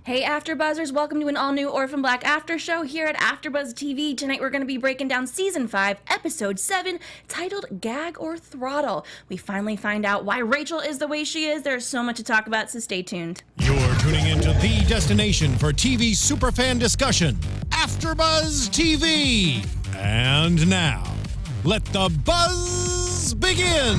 Hey AfterBuzzers, welcome to an all-new Orphan Black After Show here at AfterBuzz TV. Tonight we're going to be breaking down Season 5, Episode 7, titled Gag or Throttle. We finally find out why Rachel is the way she is. There's so much to talk about, so stay tuned. You're tuning into the destination for TV superfan discussion, AfterBuzz TV. And now, let the buzz begin.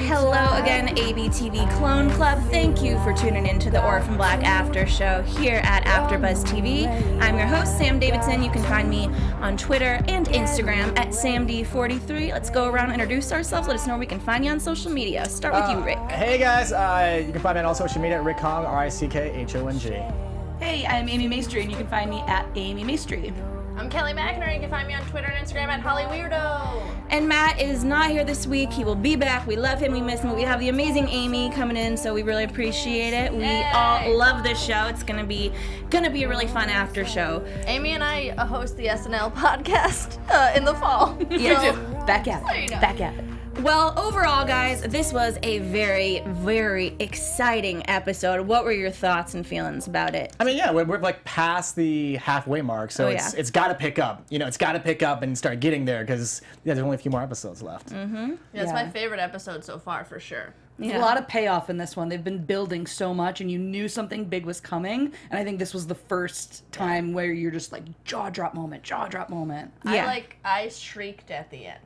Hello again, ABTV Clone Club. Thank you for tuning in to the Orphan Black After Show here at AfterBuzz TV. I'm your host, Sam Davidson. You can find me on Twitter and Instagram at SamD43. Let's go around and introduce ourselves. Let us know where we can find you on social media. Start with you, Rick. Hey guys, you can find me on all social media at Rick Hong, R-I-C-K-H-O-N-G. Hey, I'm Amy Maestri, and you can find me at Amy Maestri. I'm Kelly McInerney. You can find me on Twitter and Instagram at HollyWeirdo. And Matt is not here this week. He will be back. We love him. We miss him. We have the amazing Amy coming in, so we really appreciate it. We all love this show. It's gonna be a really fun after show. Amy and I host the SNL podcast in the fall. Yeah, so, back at it. Back at it. Well, overall, guys, this was a very, very exciting episode. What were your thoughts and feelings about it? I mean, yeah, we're like past the halfway mark, so it's got to pick up. You know, it's got to pick up and start getting there because there's only a few more episodes left. Mm-hmm. Yeah, it's my favorite episode so far, for sure. There's a lot of payoff in this one. They've been building so much, and you knew something big was coming. And I think this was the first time where you're just like jaw drop moment, jaw drop moment. Yeah. I shrieked at the end.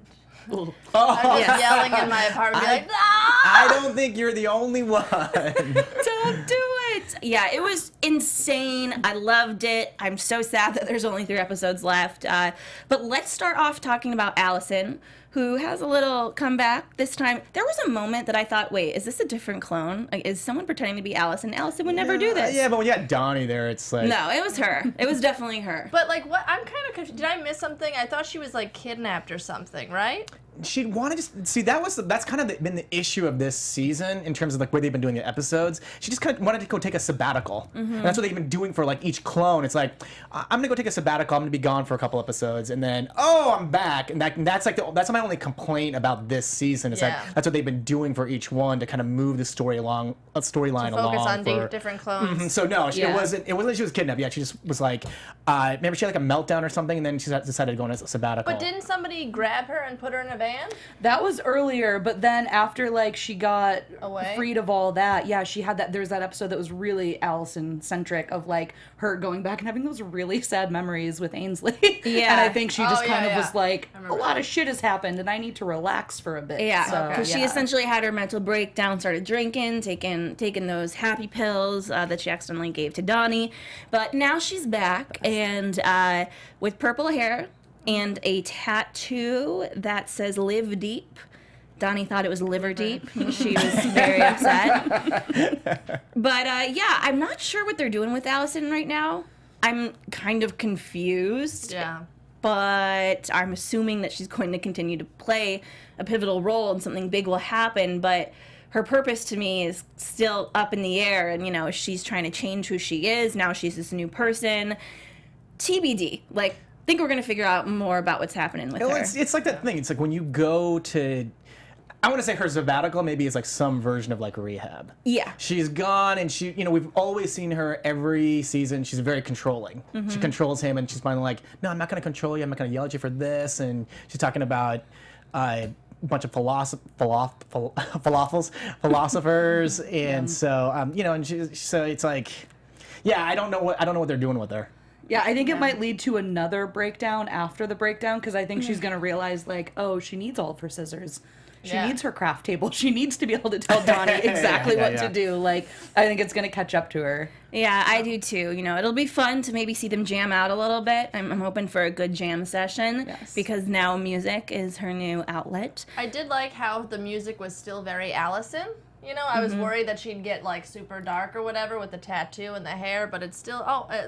Oh. I was yelling in my apartment, like, "No!" I don't think you're the only one. Don't do it. Yeah, it was insane. I loved it. I'm so sad that there's only 3 episodes left. But let's start off talking about Alison, who has a little comeback this time. There was a moment that I thought, wait, is this a different clone? Like, is someone pretending to be Alison? Alison would never do this. Yeah, but when you got Donnie there, it's like... No, it was her. It was definitely her. But, like, what? I'm kind of confused. Did I miss something? I thought she was, like, kidnapped or something, right? She wanted to see that's kind of been the issue of this season in terms of like where they've been doing the episodes. She just kind of wanted to go take a sabbatical, and that's what they've been doing for like each clone. It's like I'm gonna go take a sabbatical. I'm gonna be gone for a couple episodes, and then I'm back. And that's my only complaint about this season is that that's what they've been doing for each one to kind of move the storyline along. Focus on different clones. So no, it wasn't that she was kidnapped. Yeah, she just was like, maybe she had like a meltdown or something, and then she decided to go on a sabbatical. But didn't somebody grab her and put her in a van? That was earlier, but then after like she got freed of all that, she had that. There's that episode that was really Alison centric of like her going back and having those really sad memories with Ainsley. Yeah, and I think she just kind of was like, a lot of shit has happened, and I need to relax for a bit. Yeah, because she essentially had her mental breakdown, started drinking, taking those happy pills that she accidentally gave to Donnie, but now she's back and with purple hair and a tattoo that says "Live Deep." Donnie thought it was liver deep. She was very upset. But I'm not sure what they're doing with Alison right now. I'm kind of confused. Yeah. But I'm assuming that she's going to continue to play a pivotal role and something big will happen. But her purpose to me is still up in the air. And, she's trying to change who she is. Now she's this new person. TBD. Like, I think we're going to figure out more about what's happening with her. It's like that thing. It's like when you go to... I want to say her sabbatical maybe is like some version of like rehab. Yeah. She's gone and she, we've always seen her every season. She's very controlling. She controls him and she's finally like, no, I'm not going to control you. I'm not going to yell at you for this. And she's talking about a bunch of philosophers. And so, and so it's like, I don't know what they're doing with her. Yeah, I think it might lead to another breakdown after the breakdown because I think she's going to realize, like, she needs all of her scissors. She needs her craft table. She needs to be able to tell Donnie exactly what to do. Like, I think it's going to catch up to her. Yeah, I do too. It'll be fun to maybe see them jam out a little bit. I'm hoping for a good jam session because now music is her new outlet. I did like how the music was still very Alison. I was worried that she'd get, like, super dark or whatever with the tattoo and the hair, but it's still,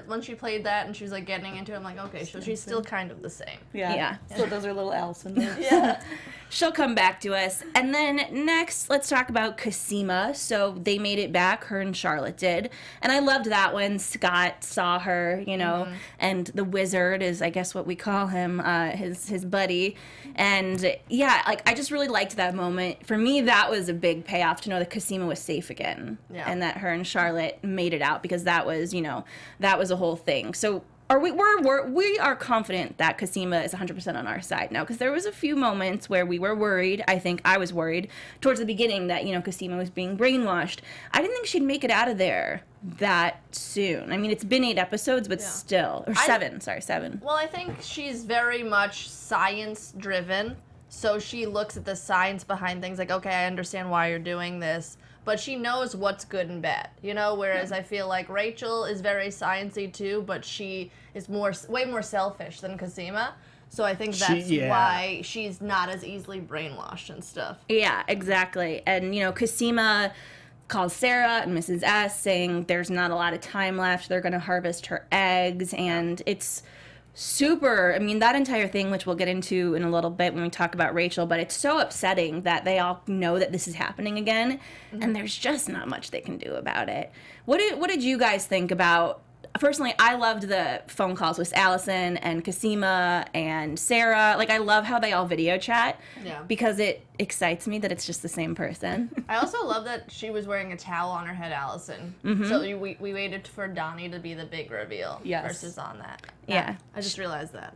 when she played that and she was, like, getting into it, I'm like, okay, so she's still kind of the same. Yeah. So those are little Alison moves. Yeah. She'll come back to us. And then next, let's talk about Cosima. So they made it back, her and Charlotte did. And I loved that when Scott saw her, and the wizard is, I guess, what we call him, his buddy. And, I just really liked that moment. For me, that was a big payoff to know that that Cosima was safe again, Yeah. and that her and Charlotte made it out, because that was, you know, that was a whole thing. So we are confident that Cosima is 100% on our side now, because there was a few moments where we were worried. I think I was worried towards the beginning that, you know, Cosima was being brainwashed. I didn't think she'd make it out of there that soon. I mean, it's been 8 episodes, but still, or 7. Sorry, 7. Well, I think she's very much science driven. So she looks at the science behind things like, okay, I understand why you're doing this, but she knows what's good and bad, you know? Whereas I feel like Rachel is very sciencey too, but she is way more selfish than Cosima. So I think that's why she's not as easily brainwashed and stuff. Yeah, exactly. And, you know, Cosima calls Sarah and Mrs. S saying there's not a lot of time left. They're going to harvest her eggs, and it's super, I mean, that entire thing, which we'll get into in a little bit when we talk about Rachel, but it's so upsetting that they all know that this is happening again, and there's just not much they can do about it. What did you guys think about? Personally, I loved the phone calls with Alison and Cosima and Sarah. Like, I love how they all video chat, because it excites me that it's just the same person. I also love that she was wearing a towel on her head, Alison. So we waited for Donnie to be the big reveal versus on that. Yeah. I just realized that.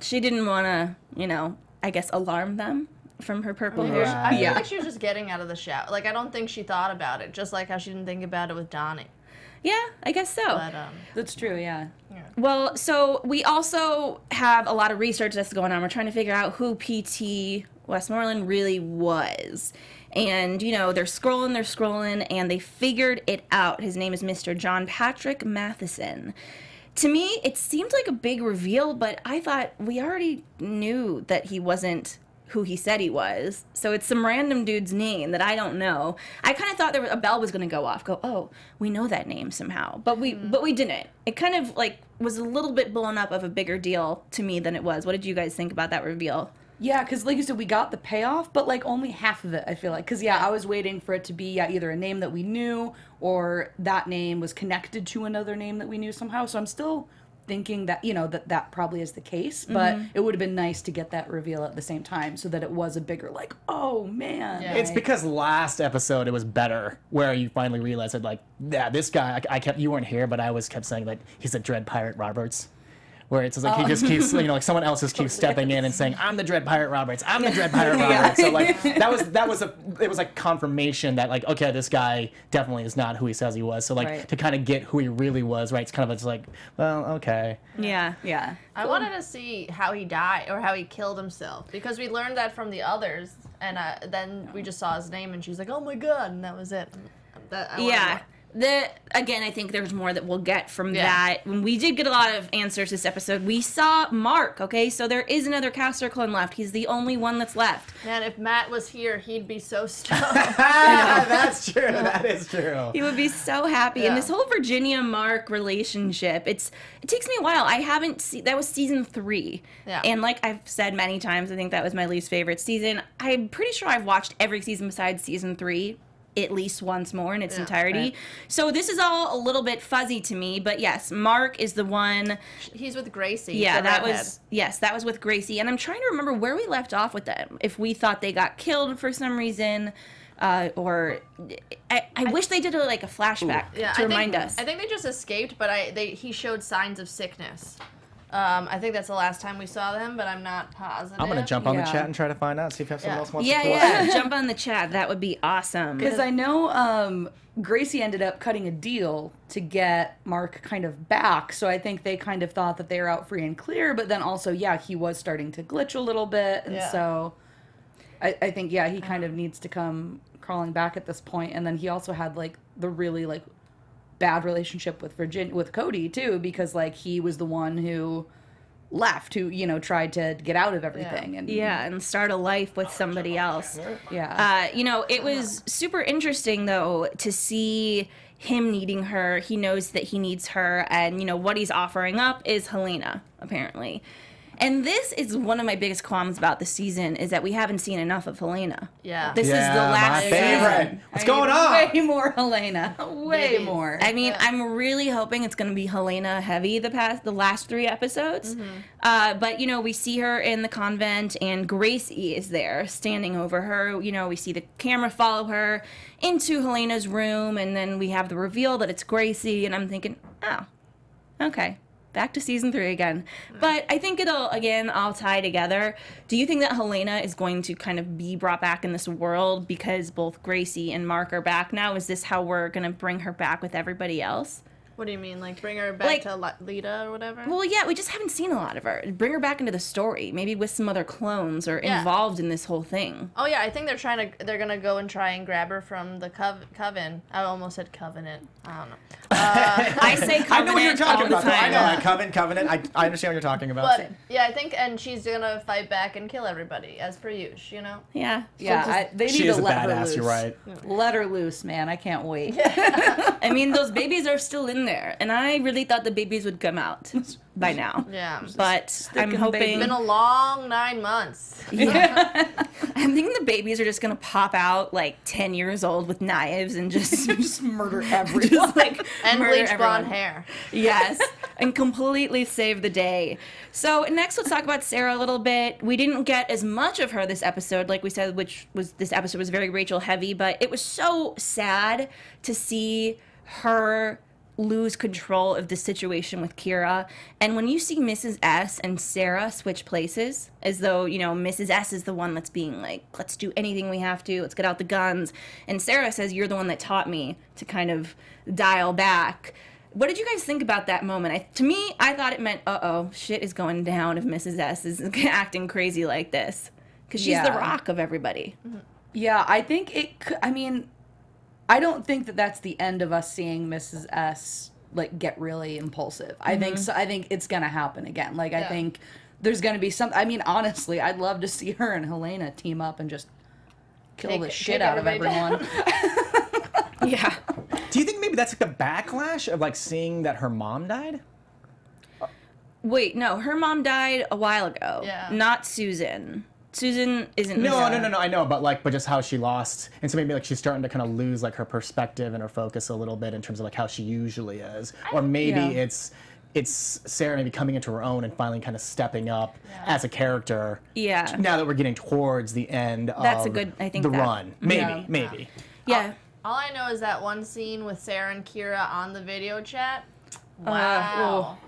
She didn't want to, you know, I guess alarm them from her purple hair. I feel like she was just getting out of the shower. Like, I don't think she thought about it, just like how she didn't think about it with Donnie. Yeah, I guess so. But, that's true, yeah. Well, so we also have a lot of research that's going on. We're trying to figure out who P.T. Westmoreland really was. And, you know, they're scrolling, and they figured it out. His name is Mr. John Patrick Matheson. To me, it seemed like a big reveal, but I thought we already knew that he wasn't who he said he was. So it's some random dude's name that I don't know. I kind of thought a bell was going to go off. Oh, we know that name somehow. But we didn't. It kind of like was a little bit blown up of a bigger deal to me than it was. What did you guys think about that reveal? Yeah, because like you said, we got the payoff, but like only half of it, I feel like. Because I was waiting for it to be either a name that we knew or that name was connected to another name that we knew somehow. So I'm still thinking that, you know, that probably is the case, but it would have been nice to get that reveal at the same time so that it was a bigger, like, oh, man. Yeah. It's because last episode it was better, where you finally realized that, like, yeah, this guy, you weren't here, but I kept saying, like, he's a Dread Pirate Roberts. Where it's like he just keeps, you know, like someone else just keeps stepping in and saying, "I'm the Dread Pirate Roberts. I'm the Dread Pirate Roberts." So like it was like confirmation that like, okay, this guy definitely is not who he says he was. So like to kind of get who he really was, right? It's kind of just like, well, okay. Yeah. I wanted to see how he died or how he killed himself, because we learned that from the others, and then we just saw his name, and she was like, "Oh my god," and that was it. Again, I think there's more that we'll get from that. When we did get a lot of answers this episode, we saw Mark, okay? So there is another caster clone left. He's the only one that's left. Man, if Matt was here, he'd be so stoked. That's true. That is true. He would be so happy. And this whole Virginia-Mark relationship, it takes me a while. I haven't seen... That was season 3. Yeah. And like I've said many times, I think that was my least favorite season. I'm pretty sure I've watched every season besides season 3 at least once more in its entirety. Right. So this is all a little bit fuzzy to me, but yes, Mark is the one. He's with Gracie. Yeah, that was with Gracie. And I'm trying to remember where we left off with them. If we thought they got killed for some reason, or I wish they did a flashback to remind us. I think they just escaped, but he showed signs of sickness. I think that's the last time we saw them, but I'm not positive. I'm going to jump on the chat and try to find out, see if someone else wants to play. Yeah, jump on the chat. That would be awesome. Because I know Gracie ended up cutting a deal to get Mark kind of back, so I think they kind of thought that they were out free and clear, but then also, he was starting to glitch a little bit, and so I think, he kind of needs to come crawling back at this point, and then he also had, the really, bad relationship with Cody too, because he was the one who left, who tried to get out of everything and start a life with somebody else. It was super interesting though to see him needing her. He knows that he needs her, and what he's offering up is Helena apparently. And this is one of my biggest qualms about the season is that we haven't seen enough of Helena. Yeah. This is the last my favorite. season. What's going on? Way more Helena. Way more. I mean, I'm really hoping it's going to be Helena heavy the last 3 episodes. But, you know, we see her in the convent and Gracie is there standing over her. You know, we see the camera follow her into Helena's room and then we have the reveal that it's Gracie and I'm thinking, oh, okay. Back to season 3 again. But I think it'll, again, all tie together. Do you think that Helena is going to kind of be brought back in this world because both Gracie and Mark are back now? Is this how we're going to bring her back with everybody else? What do you mean? Like, bring her back to Lita or whatever? Well, yeah, we just haven't seen a lot of her. Bring her back into the story, maybe with some other clones or involved in this whole thing. Oh, yeah, I think they're gonna go and try and grab her from the coven. I almost said covenant. I don't know. I say covenant I know what you're talking about. all the time. I know, covenant. I understand what you're talking about. But, yeah, I think, and she's gonna fight back and kill everybody, as per usual, you know? Yeah. Yeah, they need she to is a let her badass, loose. you're right. Let her loose, man. I can't wait. I mean, those babies are still in there, and I really thought the babies would come out by now. Yeah. But I'm hoping... It's been a long 9 months. Yeah. I'm thinking the babies are just going to pop out, like, 10 years old with knives and just murder everyone. just, like, And murder bleach blonde everyone. hair. Yes, and completely save the day. So next, let's talk about Sarah a little bit. We didn't get as much of her this episode, like we said, this episode was very Rachel heavy, but it was so sad to see her lose control of the situation with Kira. And when you see Mrs. S and Sarah switch places, as though, you know, Mrs. S is the one that's being like, let's do anything we have to, let's get out the guns. And Sarah says, you're the one that taught me to kind of dial back. What did you guys think about that moment? To me, I thought it meant, uh-oh, shit is going down if Mrs. S is acting crazy like this. Because she's the rock of everybody. Yeah, I think I mean, I don't think that that's the end of us seeing Mrs. S, like, get really impulsive. I think it's going to happen again. Like, I think there's going to be some... I mean, honestly, I'd love to see her and Helena team up and just kill the shit out of everyone. Yeah. Do you think maybe that's like the backlash of like seeing that her mom died? Wait, no, her mom died a while ago. Yeah. Not Susan. Susan isn't... No, I know, but just how she lost, and so maybe like she's starting to kind of lose like her perspective and her focus a little bit in terms of like how she usually is, or maybe it's Sarah maybe coming into her own and finally kind of stepping up as a character. Yeah. Now that we're getting towards the end of That's a good... I think the that, run, maybe. Yeah. All I know is that one scene with Sarah and Kira on the video chat. Wow.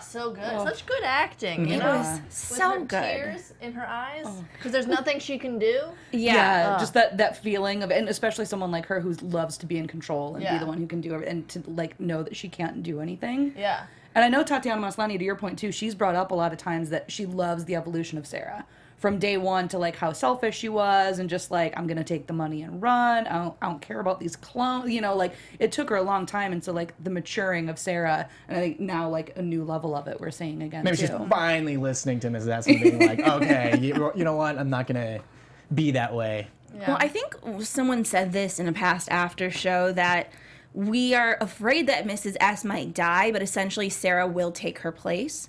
So good. Such good acting, you know? It was With so her good. tears in her eyes. Because there's nothing she can do. Yeah. Just that feeling of, and especially someone like her who loves to be in control and be the one who can do it, and to like know that she can't do anything. Yeah. And I know Tatiana Maslany, to your point too, she's brought up a lot of times that she loves the evolution of Sarah. From day one to like how selfish she was and just like, I'm gonna take the money and run. I don't care about these clones. You know, like it took her a long time, and so like the maturing of Sarah, and I think now like a new level of it we're seeing again. Maybe too. she's finally listening to Mrs. S and being like, okay, you know what? I'm not gonna be that way. Yeah. Well, I think someone said this in a past after show that we are afraid that Mrs. S might die, but essentially Sarah will take her place.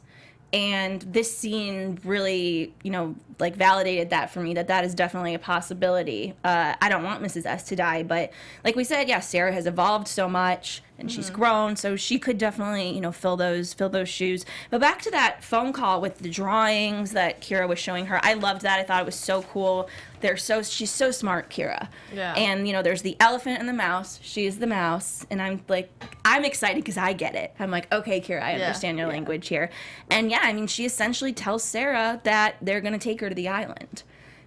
And this scene really, you know, like validated that for me, that is definitely a possibility. I don't want Mrs. S to die, but like we said, yeah, Sarah has evolved so much and she's grown, so she could definitely, you know, fill those shoes. But back to that phone call with the drawings that Kira was showing her, I loved that. I thought it was so cool. She's so smart, Kira. Yeah. And, you know, there's the elephant and the mouse. She is the mouse. And I'm excited because I get it. I'm like, okay, Kira, I understand your language here. And yeah, I mean, she essentially tells Sarah that they're going to take her to the island.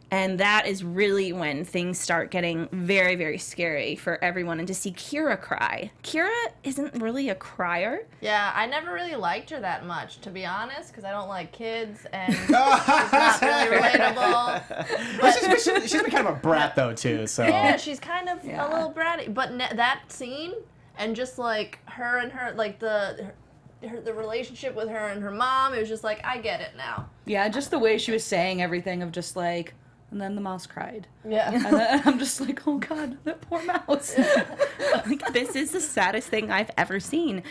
And that is really when things start getting very, very scary for everyone. And to see Kira cry. Kira isn't really a crier. Yeah, I never really liked her that much, to be honest, because I don't like kids, and she's not really relatable. But She's been kind of a brat though too. So yeah, she's kind of a little bratty. But that scene, and just like her and her, like the relationship with her and her mom, it was just like, I get it now. Yeah, just the way she was saying everything of just like, And then the mouse cried. Yeah. And then I'm just like, oh God, that poor mouse. Like, this is the saddest thing I've ever seen.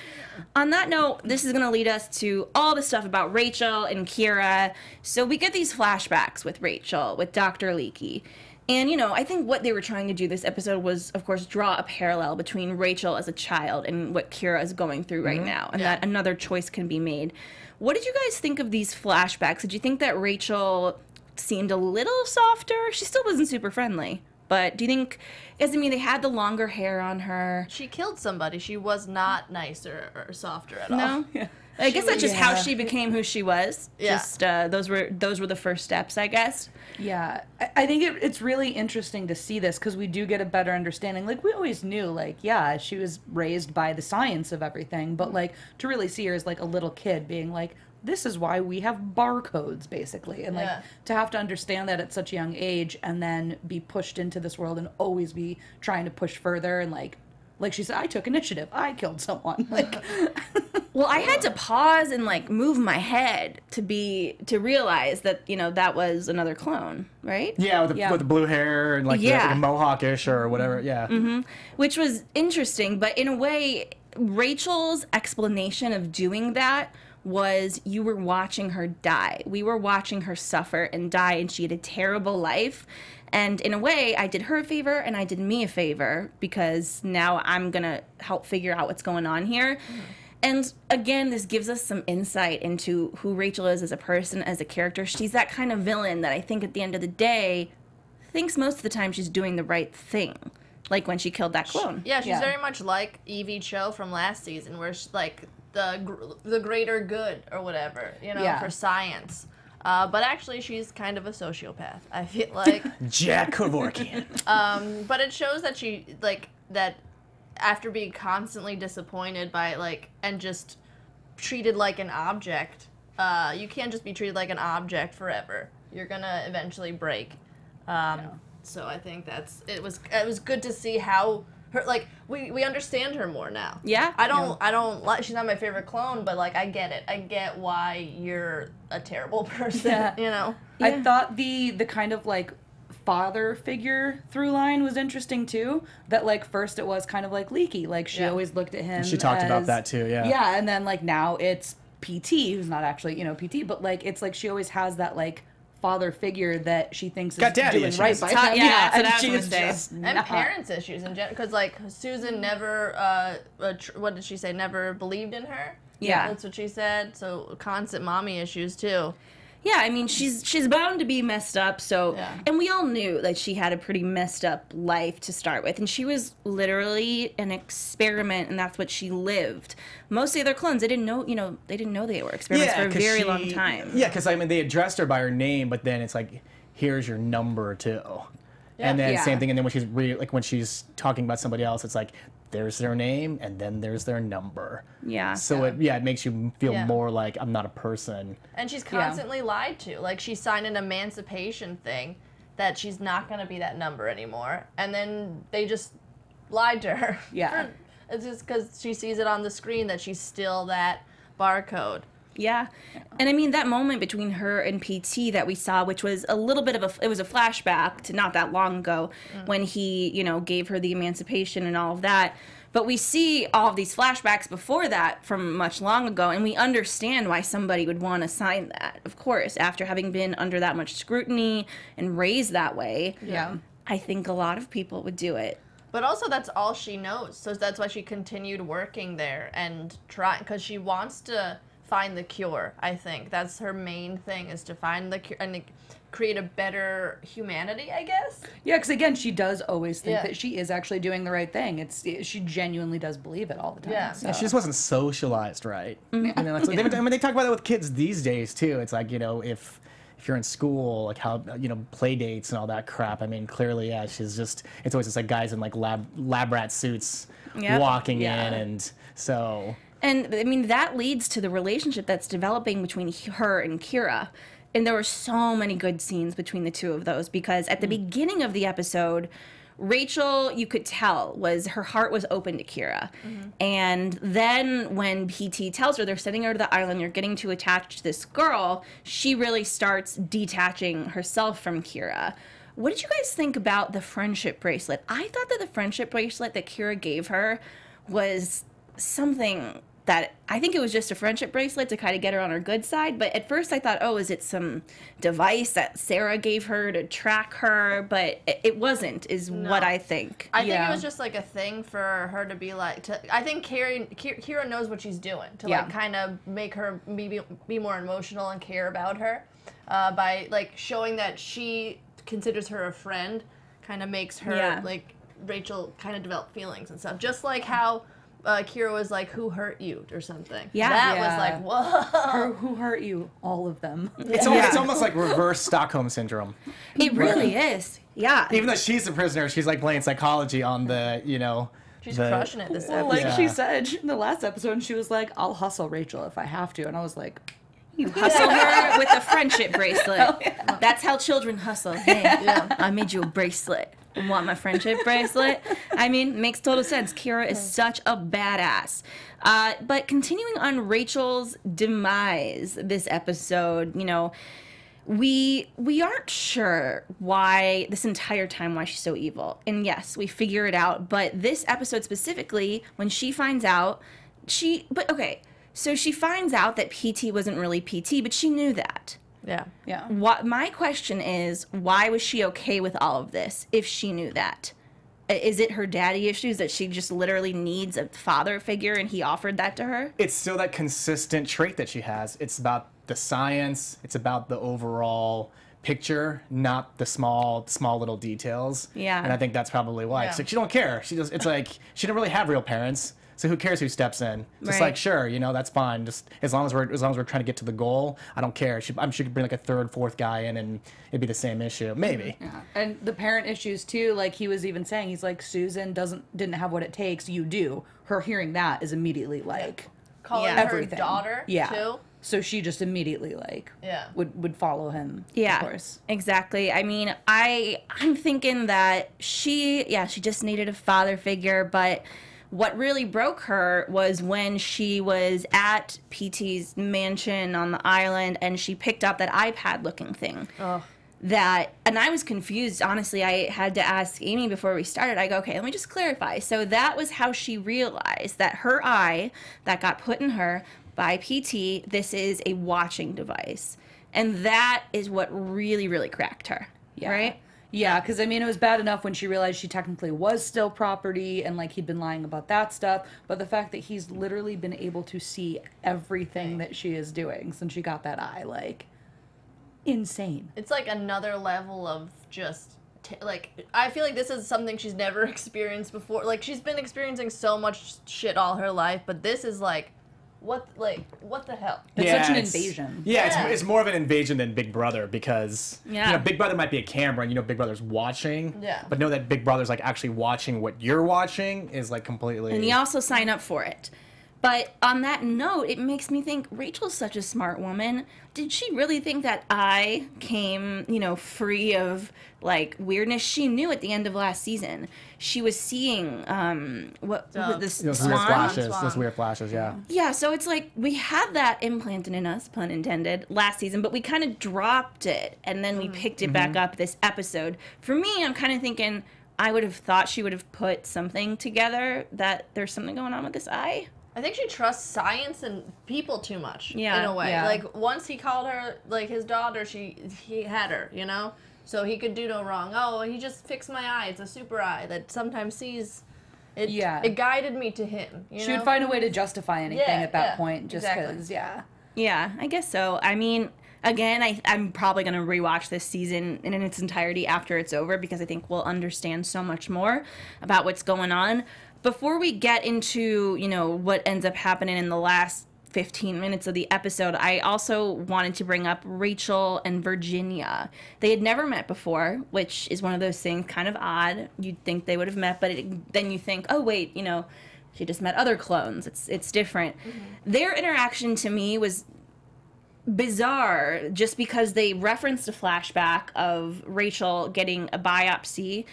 On that note, this is going to lead us to all the stuff about Rachel and Kira. So we get these flashbacks with Rachel, with Dr. Leakey. And, you know, I think what they were trying to do this episode was, of course, draw a parallel between Rachel as a child and what Kira is going through right now, and that another choice can be made. What did you guys think of these flashbacks? Did you think that Rachel seemed a little softer? She still wasn't super friendly. But do you think, because, I mean, they had the longer hair on her. She killed somebody. She was not nicer or softer at all. No? Yeah. I guess that's just how she became who she was. Yeah. Just those were the first steps, I guess. Yeah, I think it's really interesting to see this because we do get a better understanding. Like, we always knew, like, yeah, she was raised by the science of everything, but, like, to really see her as, like, a little kid being like, this is why we have barcodes, basically. And, like, to have to understand that at such a young age and then be pushed into this world and always be trying to push further and, like she said, I took initiative. I killed someone. Like, well, I had to pause and like move my head to realize that, you know, that was another clone, right? Yeah, with the blue hair and like the mohawkish or whatever. Yeah. Mm-hmm. Which was interesting, but in a way, Rachel's explanation of doing that was you were watching her die. We were watching her suffer and die, and she had a terrible life. And in a way, I did her a favor and I did me a favor because now I'm going to help figure out what's going on here. And again, this gives us some insight into who Rachel is as a person, as a character. She's that kind of villain that I think at the end of the day thinks most of the time she's doing the right thing. Like when she killed that clone. Yeah, she's very much like Evie Cho from last season, where she's like the greater good or whatever, you know, for science. But actually, she's kind of a sociopath, I feel like. Jack Kevorkian. But it shows that she, like, that after being constantly disappointed by, like, and just treated like an object, you can't just be treated like an object forever. You're gonna eventually break. So I think it was good to see how her, like, we understand her more now. Yeah. I don't like, she's not my favorite clone, but like I get it. I get why you're a terrible person, you know. Yeah. I thought the kind of like father figure through line was interesting too. That like first it was kind of like Leaky, like she always looked at him. She talked about that too, yeah. Yeah, and then like now it's PT, who's not actually, you know, PT, but like it's like she always has that like father figure that she thinks is doing issues. Right by them. Yeah, and she is just and parents issues in general, because like Susan never what did she say, never believed in her. Yeah, that's what she said. So constant mommy issues too. Yeah, I mean, she's bound to be messed up, so... Yeah. And we all knew that she had a pretty messed up life to start with, and she was literally an experiment, and that's what she lived. Most of the other clones, they didn't know, you know, they were experiments for a very long time. Yeah, because, I mean, they addressed her by her name, but then it's like, here's your number, too. Yeah. And then same thing, and then when she's talking about somebody else, it's like, there's their name, and then there's their number. Yeah. So it makes you feel more like I'm not a person. And she's constantly lied to. Like, she signed an emancipation thing that she's not going to be that number anymore. And then they just lied to her. Yeah. It's just because she sees it on the screen that she's still that barcode. Yeah. And I mean, that moment between her and PT that we saw, which was a little bit of it was a flashback to not that long ago when he, you know, gave her the emancipation and all of that. But we see all of these flashbacks before that from much long ago, and we understand why somebody would want to sign that, of course, after having been under that much scrutiny and raised that way. Yeah. I think a lot of people would do it. But also, that's all she knows. So that's why she continued working there and trying, because she wants to find the cure, I think. That's her main thing, is to find the cure and create a better humanity, I guess. Yeah, because again, she does always think that she is actually doing the right thing. She genuinely does believe it all the time. Yeah. So. Yeah, she just wasn't socialized right. You know, they talk about that with kids these days too. It's like, you know, if you're in school, like how, you know, play dates and all that crap. I mean, clearly, she's just, it's always just like guys in like lab rat suits walking in, and so. And I mean, that leads to the relationship that's developing between her and Kira. And there were so many good scenes between the two of those, because at the beginning of the episode, Rachel, you could tell, her heart was open to Kira. And then when PT tells her they're sending her to the island, you're getting too attached to this girl, she really starts detaching herself from Kira. What did you guys think about the friendship bracelet? I thought that the friendship bracelet that Kira gave her was something that I think it was just a friendship bracelet to kind of get her on her good side. But at first I thought, oh, is it some device that Sarah gave her to track her? But it wasn't, is what I think. I think it was just like a thing for her to be like, I think Kira knows what she's doing to like kind of make her be more emotional and care about her by like showing that she considers her a friend, kind of makes her like Rachel kind of develop feelings and stuff. Just like how Kira was like, who hurt you or something. Yeah. That was like, whoa. Who hurt you? All of them. It's almost like reverse Stockholm Syndrome. It really is. Yeah. Even though she's a prisoner, she's like playing psychology on the, you know. She's crushing it this episode. Like she said in the last episode, and she was like, I'll hustle Rachel if I have to. And I was like, you hustle her with a friendship bracelet. That's how children hustle. Hey, I made you a bracelet. Want my friendship bracelet? I mean, makes total sense. Kira is such a badass. But continuing on Rachel's demise this episode, you know, we aren't sure why this entire time why she's so evil. And yes, we figure it out. But this episode specifically, when she finds out, so she finds out that PT wasn't really PT, but she knew that. Yeah. My question is, why was she okay with all of this if she knew that? Is it her daddy issues that she just literally needs a father figure and he offered that to her? It's still that consistent trait that she has. It's about the science. It's about the overall picture, not the small little details. Yeah. And I think that's probably why. It's like she don't care. It's like she didn't really have real parents. So who cares who steps in? Just like, sure, you know, that's fine. Just as long as we're trying to get to the goal, I don't care. I'm sure you could bring like a third, fourth guy in, and it'd be the same issue, maybe. Yeah. And the parent issues too. Like he was even saying, he's like, Susan didn't have what it takes. You do. Her hearing that is immediately like calling her daughter too. So she just immediately would follow him. Yeah, of course. Exactly. I mean, I'm thinking that she just needed a father figure, but what really broke her was when she was at PT's mansion on the island and she picked up that iPad-looking thing. Oh. And I was confused. Honestly, I had to ask Amy before we started. I go, okay, let me just clarify. So that was how she realized that her eye that got put in her by PT, this is a watching device. And that is what really, really cracked her, right? Yeah, because, I mean, it was bad enough when she realized she technically was still property and, like, he'd been lying about that stuff. But the fact that he's literally been able to see everything that she is doing since she got that eye, like, insane. It's, like, another level of just, I feel like this is something she's never experienced before. Like, she's been experiencing so much shit all her life, but this is, like, what the hell? It's such an invasion. Yeah, it's more of an invasion than Big Brother because you know, Big Brother might be a camera and you know Big Brother's watching. Yeah. But know that Big Brother's like actually watching what you're watching is like completely. And you also sign up for it. But on that note, it makes me think Rachel's such a smart woman. Did she really think that I came, you know, free of like weirdness? She knew at the end of last season she was seeing those weird flashes, yeah. Yeah, so it's like we had that implanted in us, pun intended, last season, but we kind of dropped it and then we picked it back up this episode. For me, I'm kind of thinking I would have thought she would have put something together that there's something going on with this eye. I think she trusts science and people too much, in a way. Yeah. Like, once he called her, like, his daughter, he had her, you know? So he could do no wrong. Oh, he just fixed my eye. It's a super eye that sometimes sees... It guided me to him, you know? She would find a way to justify anything at that point, just because, Yeah, I guess so. I mean, again, I'm probably going to rewatch this season in its entirety after it's over because I think we'll understand so much more about what's going on. Before we get into, you know, what ends up happening in the last 15 minutes of the episode, I also wanted to bring up Rachel and Virginia. They had never met before, which is one of those things kind of odd. You'd think they would have met, but then you think, oh, wait, you know, she just met other clones. It's different. Their interaction to me was bizarre just because they referenced a flashback of Rachel getting a biopsy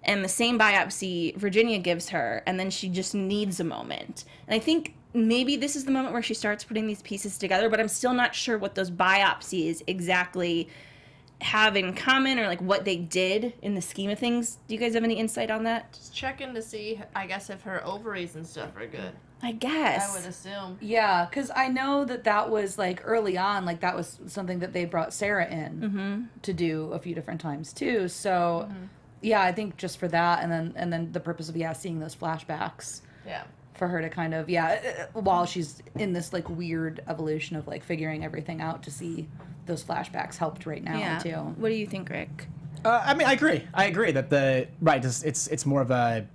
and the same biopsy Virginia gives her, and then she just needs a moment. And I think maybe this is the moment where she starts putting these pieces together, but I'm still not sure what those biopsies exactly have in common, or like what they did in the scheme of things. Do you guys have any insight on that? Just checking to see, I guess, if her ovaries and stuff are good. I guess. I would assume. Yeah, because I know that was like early on, like that was something that they brought Sarah in to do a few different times too. So, yeah, I think just for that, and then the purpose of seeing those flashbacks. Yeah. For her to kind of while she's in this like weird evolution of like figuring everything out, to see those flashbacks helped right now too. What do you think, Rick? I mean, I agree that it's more of a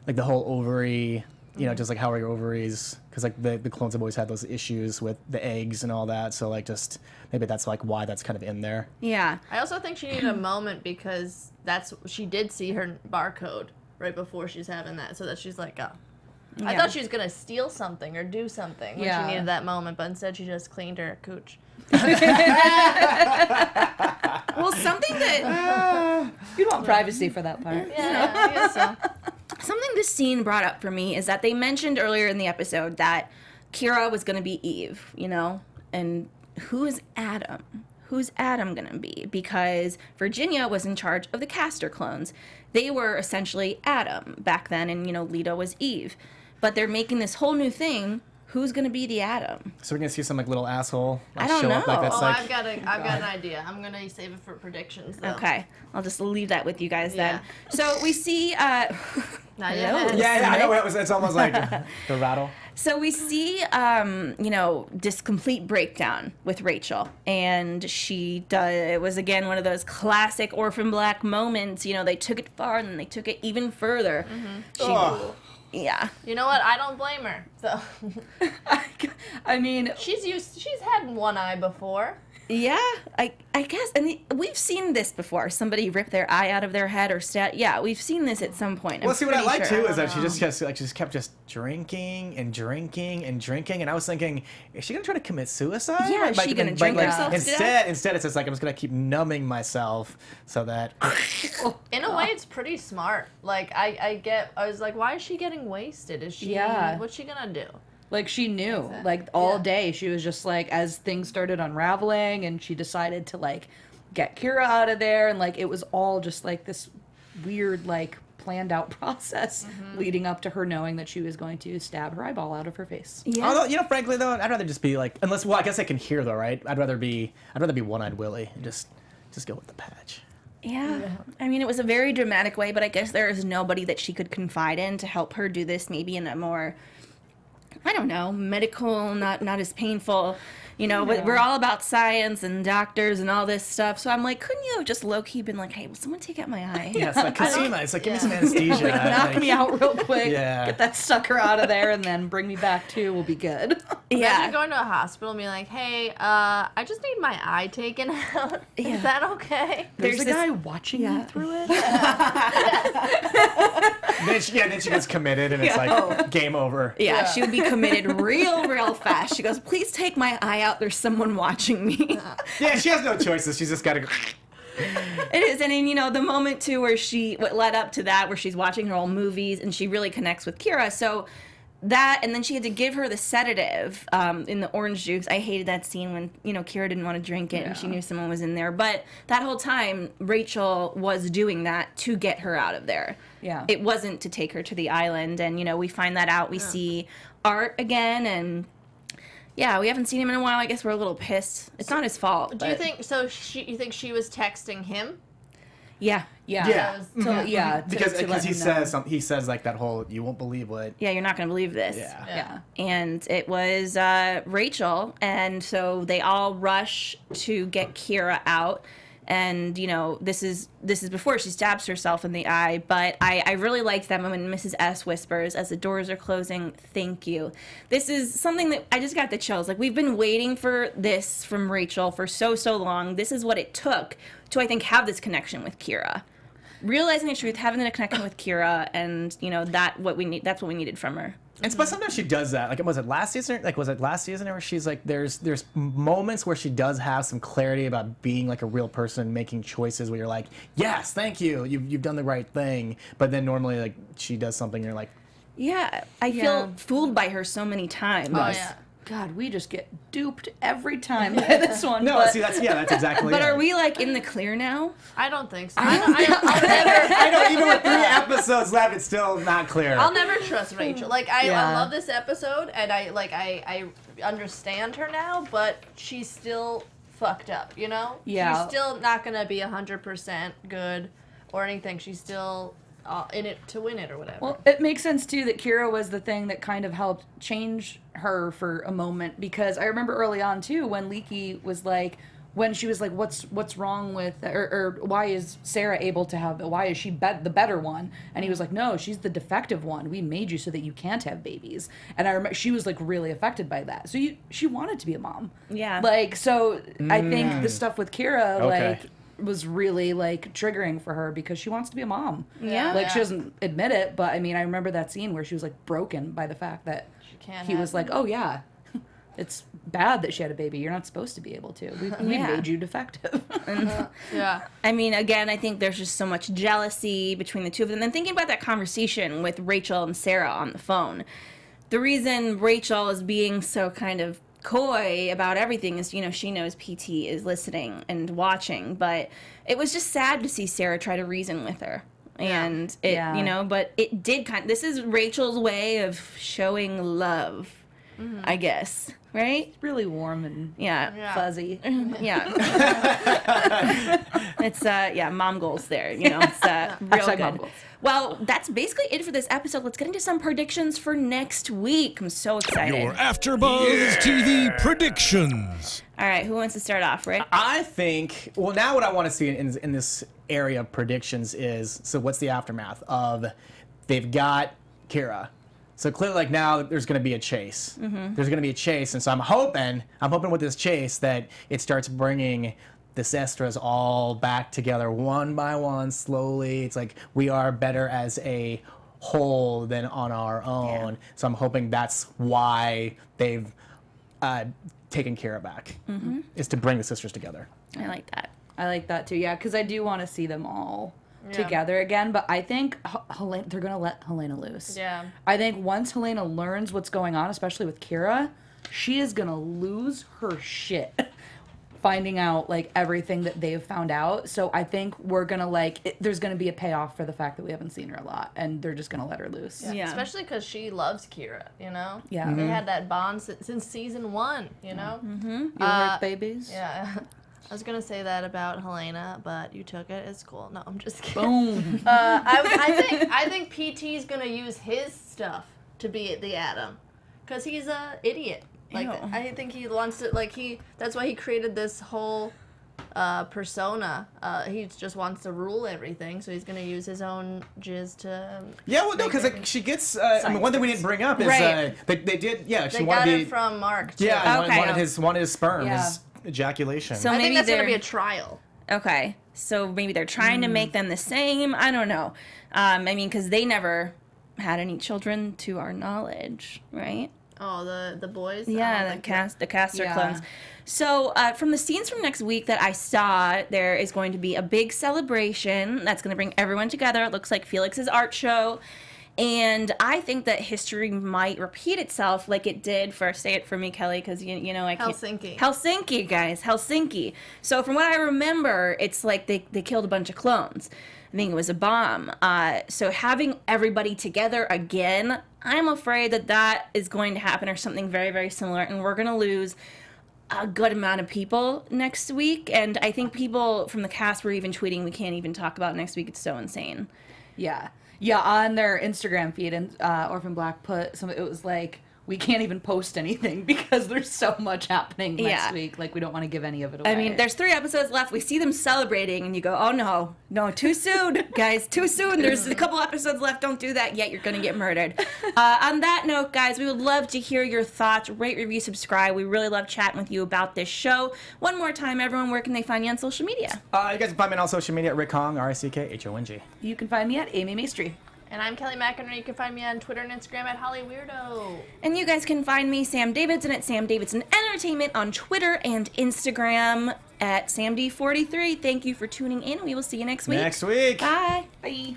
like the whole ovary. You know, just like how are your ovaries? Because like the clones have always had those issues with the eggs and all that. So like just maybe that's like why that's kind of in there. Yeah. I also think she needed a moment because she did see her barcode right before she's having that, so that she's like, oh. I thought she was gonna steal something or do something when she needed that moment, but instead she just cleaned her cooch. Well, something that you'd want privacy for that part. Yeah, I guess so. Something this scene brought up for me is that they mentioned earlier in the episode that Kira was going to be Eve, you know? And who is Adam? Who's Adam going to be? Because Virginia was in charge of the Castor clones. They were essentially Adam back then, and, you know, Lita was Eve. But they're making this whole new thing. Who's going to be the Adam? So we're going to see some like little asshole like, I don't show know. up like that's like... I've got an idea. I'm going to save it for predictions, though. Okay. I'll just leave that with you guys then. So we see... Not yet. Yeah, I know. It's almost like the rattle. So we see, you know, this complete breakdown with Rachel, and it was again one of those classic Orphan Black moments. You know, they took it far and then they took it even further. Yeah. You know what? I don't blame her. So, I mean, she's had one eye before. Yeah, I guess, and we've seen this before. Somebody rip their eye out of their head or yeah, we've seen this at some point. Well, see, what I like sure. too is that she just kept drinking and drinking and drinking, and I was thinking, is she gonna try to commit suicide? Yeah, is she gonna drink herself to death? Instead, it's just like I'm just gonna keep numbing myself so that. In a way, it's pretty smart. Like I was like, why is she getting wasted? Is she? Yeah. What's she gonna do? Like, she knew, like, all day, she was just, like, as things started unraveling, and she decided to, like, get Kira out of there, and, like, it was all just, like, this weird, like, planned-out process leading up to her knowing that she was going to stab her eyeball out of her face. Yeah. Although, you know, frankly, though, I'd rather just be, like, I guess I can hear, though, right? I'd rather be One-Eyed Willie and just go with the patch. Yeah. I mean, it was a very dramatic way, but I guess there is nobody that she could confide in to help her do this, maybe in a more... I don't know, medical, not as painful, you know, but we're all about science and doctors and all this stuff. So I'm like, couldn't you have just low-key been like, hey, will someone take out my eye? Yeah, it's like Cosima. It's like, give me some anesthesia. Like, knock me out real quick, Yeah. get that sucker out of there, and then bring me back to, we'll be good. Imagine going to a hospital and be like, hey, I just need my eye taken out. Is that okay? There's a guy watching you through it. Then she gets committed, and it's like, game over. Yeah, she would be committed real fast. She goes, please take my eye out. There's someone watching me. Yeah, she has no choices. She's just got to go. It is, and then, you know, the moment, too, what led up to that, where she's watching her old movies, and she really connects with Kira, so... That, and then she had to give her the sedative in the orange juice. I hated that scene when, you know, Kira didn't want to drink it and she knew someone was in there. But that whole time, Rachel was doing that to get her out of there. Yeah. It wasn't to take her to the island. And, you know, we find that out. We see Art again, and... Yeah, we haven't seen him in a while. I guess we're a little pissed. It's not his fault. Do you think so? You think she was texting him? Yeah. Yeah. Because he says like that whole, you won't believe what. Yeah, you're not going to believe this. Yeah. And it was Rachel, and so they all rush to get Kira out. And, you know, this is before she stabs herself in the eye, but I really liked that moment. Mrs. S whispers as the doors are closing, thank you. This is something that I just got the chills. Like, we've been waiting for this from Rachel for so long. This is what it took to, I think, have this connection with Kira. Realizing the truth, having the connection with Kira, and, you know, that's what we needed from her. But sometimes she does that. Like, was it last season? Like, was it last season where she's like, there's moments where she does have some clarity about being like a real person, making choices where you're like, yes, thank you, you've done the right thing. But then normally, like, she does something, and you're like, yeah, I feel fooled by her so many times. Oh yeah. God, we just get duped every time by this one. no, but... see, that's exactly. But it. are we like in the clear now? I don't think so. I know, even with 3 episodes left, it's still not clear. I'll never trust Rachel. Like I love this episode, and I understand her now, but she's still fucked up. You know? Yeah. She's still not gonna be 100% good or anything. She's still in it to win it or whatever. Well, it makes sense too that Kira was the thing that kind of helped change her for a moment, because I remember early on too when Leaky was like, when she was like, what's wrong with, or why is Sarah able to have, why is she the better one? And he was like, no, she's the defective one. We made you so that you can't have babies. And I remember she was like really affected by that. So she wanted to be a mom. Yeah. Like, so I think the stuff with Kira, Okay. like, was really like triggering for her because she wants to be a mom. Yeah. Like she doesn't admit it, but I mean, I remember that scene where she was like broken by the fact that he was like, "Oh yeah, it's bad that she had a baby. You're not supposed to be able to. We made you defective." Yeah. I mean, again, I think there's just so much jealousy between the two of them. And thinking about that conversation with Rachel and Sarah on the phone, the reason Rachel is being so kind of coy about everything is, you know, she knows PT is listening and watching, but it was just sad to see Sarah try to reason with her. And it, you know, but it did this is Rachel's way of showing love, I guess, right? Really warm and Yeah. fuzzy. Yeah. It's, mom goals there, you know, it's real Hashtag mom good. goals. Well, that's basically it for this episode. Let's get into some predictions for next week. I'm so excited. Your AfterBuzz TV predictions. All right, who wants to start off, Rick? I think, well, now what I want to see in this area of predictions is, so what's the aftermath of, they've got Kira. So clearly, like, now there's going to be a chase. Mm-hmm. There's going to be a chase, and so I'm hoping with this chase that it starts bringing the Sestras all back together one by one, slowly. It's like we are better as a whole than on our own. Yeah. So I'm hoping that's why they've taken Kira back, is to bring the sisters together. I like that. I like that too. Yeah, because I do want to see them all together again. But I think they're gonna let Helena loose. Yeah. I think once Helena learns what's going on, especially with Kira, she is gonna lose her shit. Finding out like everything that they've found out. So I think we're gonna there's gonna be a payoff for the fact that we haven't seen her a lot, and they're just gonna let her loose. Yeah. Especially because she loves Kira, you know? Yeah. They had that bond since season 1, you know? You hurt babies. Yeah. I was going to say that about Helena, but you took it. It's cool. No, I'm just kidding. Boom. I think PT's going to use his stuff to be the Atom. Because he's a idiot. Like, Ew. I think he wants to, that's why he created this whole persona. He just wants to rule everything, so he's going to use his own jizz to... Yeah, well, no, because like, she gets... I mean, one thing we didn't bring up is Right. they did... Yeah, she They wanted got the... it from Mark, too. Yeah, Okay. wanted his sperm, Yeah. his ejaculation. So I maybe think that's going to they're- be a trial. Okay, so maybe they're trying to make them the same. I don't know. I mean, because they never had any children to our knowledge, right? Oh, the boys? Yeah, the caster Yeah. clones. So from the scenes from next week that I saw, there is going to be a big celebration that's going to bring everyone together. It looks like Felix's art show. And I think that history might repeat itself like it did for, say it for me, Kelly, because, you know, I can't... Helsinki, guys. Helsinki. So from what I remember, it's like they killed a bunch of clones. I think it was a bomb. So having everybody together again, I'm afraid that is going to happen or something very, very similar. And we're going to lose a good amount of people next week. And I think people from the cast were even tweeting, we can't even talk about next week. It's so insane. Yeah. Yeah, on their Instagram feed, and Orphan Black put it was like, we can't even post anything because there's so much happening next week. Like, we don't want to give any of it away. I mean, there's 3 episodes left. We see them celebrating, and you go, oh, no, too soon, guys, too soon. There's a couple episodes left. Don't do that yet. You're going to get murdered. On that note, guys, we would love to hear your thoughts. Rate, review, subscribe. We really love chatting with you about this show. One more time, everyone, where can they find you on social media? You guys can find me on all social media at Rick Hong, RICKHONG. You can find me at Amy Maestri. And I'm Kelly McInerney. You can find me on Twitter and Instagram at HollyWeirdo. And you guys can find me, Sam Davidson, at Sam Davidson Entertainment on Twitter and Instagram at SamD43. Thank you for tuning in. We will see you next week. Next week. Bye. Bye.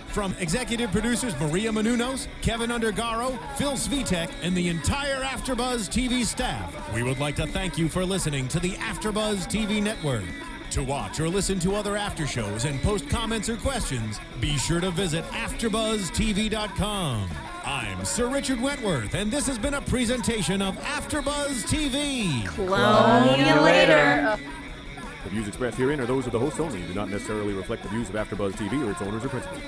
From executive producers Maria Menounos, Kevin Undergaro, Phil Svitek, and the entire AfterBuzz TV staff, we would like to thank you for listening to the AfterBuzz TV network. To watch or listen to other after shows and post comments or questions, be sure to visit AfterBuzzTV.com. I'm Sir Richard Wentworth, and this has been a presentation of AfterBuzz TV. Clone you later. The views expressed herein are those of the hosts only and do not necessarily reflect the views of AfterBuzz TV or its owners or principals.